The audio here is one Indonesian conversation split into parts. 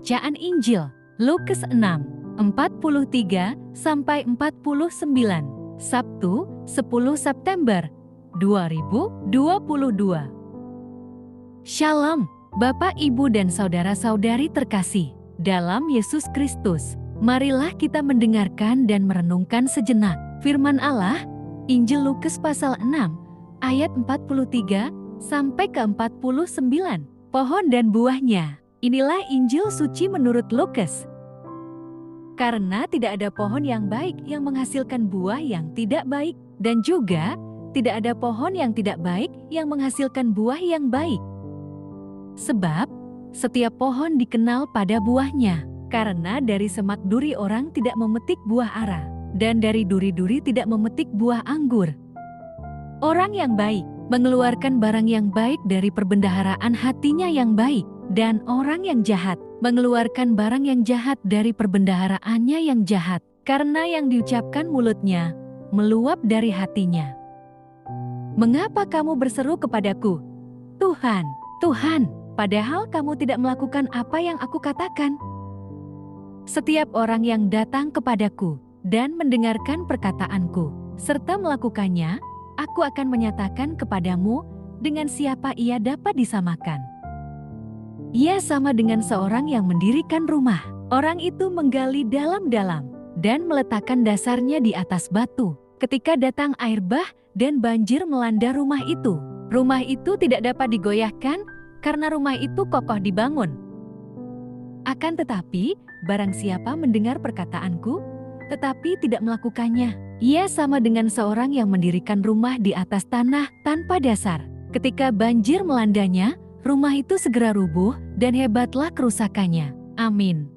Bacaan Injil, Lukas 6:43-49, Sabtu, 10 September 2022. Shalom, Bapak, Ibu, dan saudara-saudari terkasih dalam Yesus Kristus. Marilah kita mendengarkan dan merenungkan sejenak firman Allah, Injil Lukas pasal 6, ayat 43 sampai ke 49. Pohon dan buahnya. Inilah Injil suci menurut Lukas. Karena tidak ada pohon yang baik yang menghasilkan buah yang tidak baik, dan juga tidak ada pohon yang tidak baik yang menghasilkan buah yang baik. Sebab setiap pohon dikenal pada buahnya, karena dari semak duri orang tidak memetik buah ara, dan dari duri-duri tidak memetik buah anggur. Orang yang baik mengeluarkan barang yang baik dari perbendaharaan hatinya yang baik, dan orang yang jahat mengeluarkan barang yang jahat dari perbendaharaannya yang jahat, karena yang diucapkan mulutnya meluap dari hatinya. Mengapa kamu berseru kepadaku, Tuhan, Tuhan, padahal kamu tidak melakukan apa yang aku katakan? Setiap orang yang datang kepadaku dan mendengarkan perkataanku, serta melakukannya, aku akan menyatakan kepadamu dengan siapa ia dapat disamakan. Ia sama dengan seorang yang mendirikan rumah. Orang itu menggali dalam-dalam dan meletakkan dasarnya di atas batu. Ketika datang air bah dan banjir melanda rumah itu tidak dapat digoyahkan karena rumah itu kokoh dibangun. Akan tetapi, barang siapa mendengar perkataanku, tetapi tidak melakukannya, ia sama dengan seorang yang mendirikan rumah di atas tanah tanpa dasar. Ketika banjir melandanya, rumah itu segera rubuh dan hebatlah kerusakannya. Amin.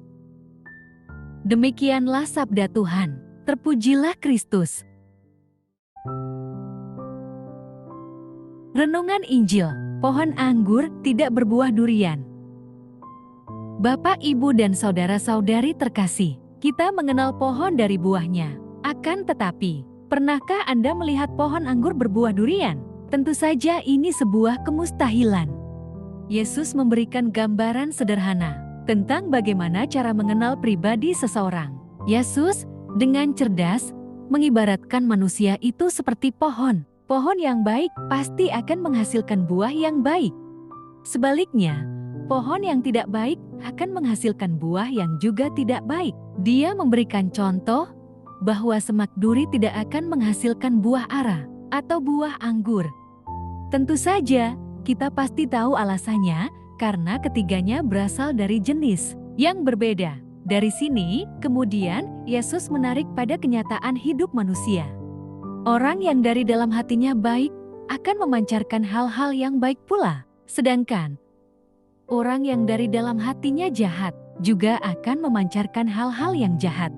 Demikianlah sabda Tuhan. Terpujilah Kristus. Renungan Injil. Pohon anggur tidak berbuah durian. Bapak, Ibu, dan saudara-saudari terkasih, kita mengenal pohon dari buahnya. Akan tetapi, pernahkah Anda melihat pohon anggur berbuah durian? Tentu saja ini sebuah kemustahilan. Yesus memberikan gambaran sederhana tentang bagaimana cara mengenal pribadi seseorang. Yesus dengan cerdas mengibaratkan manusia itu seperti pohon. Pohon yang baik pasti akan menghasilkan buah yang baik. Sebaliknya, pohon yang tidak baik akan menghasilkan buah yang juga tidak baik. Dia memberikan contoh bahwa semak duri tidak akan menghasilkan buah ara atau buah anggur. Tentu saja, kita pasti tahu alasannya karena ketiganya berasal dari jenis yang berbeda. Dari sini, kemudian Yesus menarik pada kenyataan hidup manusia. Orang yang dari dalam hatinya baik akan memancarkan hal-hal yang baik pula. Sedangkan orang yang dari dalam hatinya jahat juga akan memancarkan hal-hal yang jahat.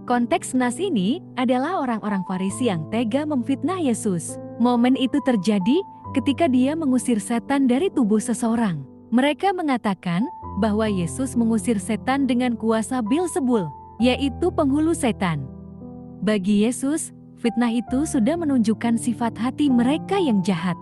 Konteks nas ini adalah orang-orang Farisi yang tega memfitnah Yesus. Momen itu terjadi ketika dia mengusir setan dari tubuh seseorang. Mereka mengatakan bahwa Yesus mengusir setan dengan kuasa Beelzebul, yaitu penghulu setan. Bagi Yesus, fitnah itu sudah menunjukkan sifat hati mereka yang jahat.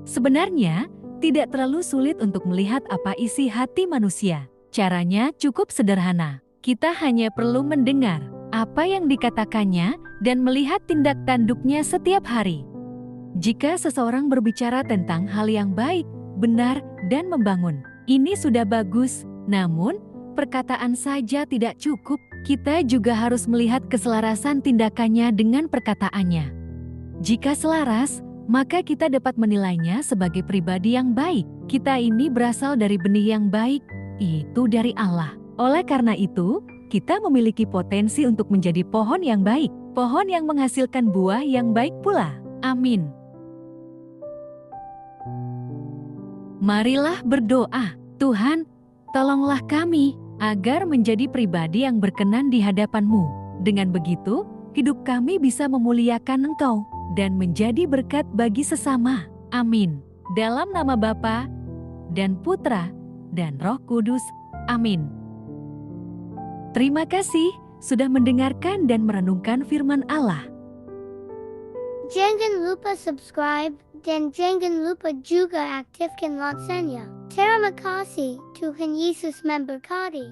Sebenarnya, tidak terlalu sulit untuk melihat apa isi hati manusia. Caranya cukup sederhana. Kita hanya perlu mendengar apa yang dikatakannya dan melihat tindak tanduknya setiap hari. Jika seseorang berbicara tentang hal yang baik, benar, dan membangun, ini sudah bagus. Namun, perkataan saja tidak cukup. Kita juga harus melihat keselarasan tindakannya dengan perkataannya. Jika selaras, maka kita dapat menilainya sebagai pribadi yang baik. Kita ini berasal dari benih yang baik, itu dari Allah. Oleh karena itu, kita memiliki potensi untuk menjadi pohon yang baik, pohon yang menghasilkan buah yang baik pula. Amin. Marilah berdoa, Tuhan, tolonglah kami agar menjadi pribadi yang berkenan di hadapan-Mu. Dengan begitu, hidup kami bisa memuliakan Engkau dan menjadi berkat bagi sesama. Amin. Dalam nama Bapa dan Putra dan Roh Kudus. Amin. Terima kasih sudah mendengarkan dan merenungkan firman Allah. Jangan lupa subscribe dan jangan lupa juga aktifkan loncengnya. Terima kasih, Tuhan Yesus memberkati.